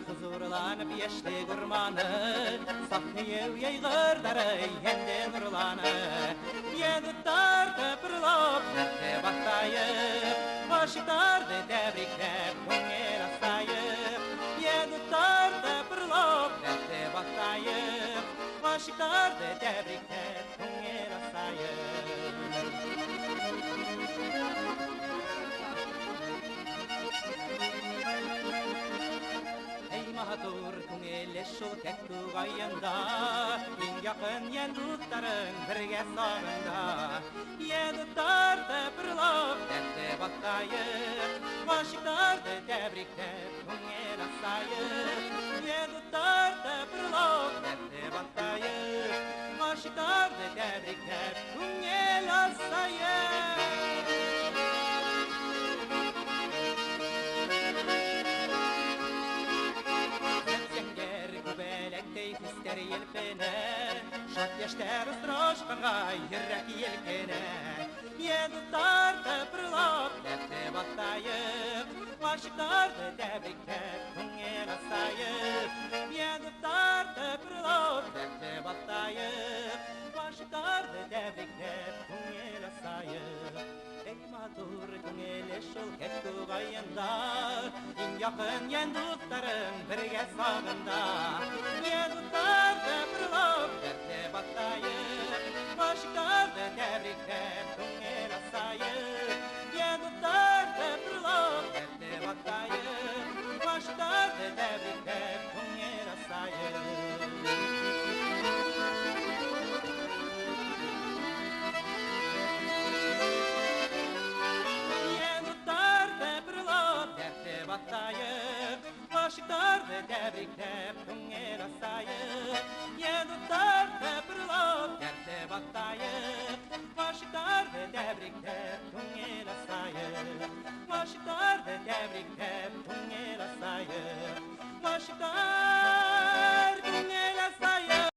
huzurlanıp yeşli gurmanı, sahneyev yaygırları yende nurlanı. Yedi tartıp pırlop nette baktayıp, aşıklardı tebriklep köngel asayıp. Yedi tartıp pırlop nette baktayıp, aşıklardı tebriklep köngel asayıp. Mahadur köngelle şol kettu gayında, en yakın yen dostların birge sağında. Yedi tartıp pırlop nette baktayıp, aşıklardı tebriklep köngel asayıp. Yedi tartıp pırlop nette baktayıp, aşıklardı tebriklep köngel asayıp. Fister yelpene, şat yaşlar ısroşkağa yürek yelkene. Yedi tartıp pırlop nette baktayıp, aşıklardı tebriklep köngel asayıp. Yedi tartıp pırlop nette baktayıp, aşıklardı tebriklep köngel asayıp. Ey madur köngele şol kettu gayında, en yakın yen dostların birge sağında. Yedi tartıp pırlop nette baktayıp, aşıklardı tebriklep köngel asayıp. Yedi tartıp pırlop nette baktayıp, aşıklardı tebriklep köngel asayıp. Baktayıp, aşıklardı tebriklep köngel asayıp. Yedi tartıp pırlop nette baktayıp, aşıklardı tebriklep köngel asayıp. Aşıklardı tebriklep köngel asayıp.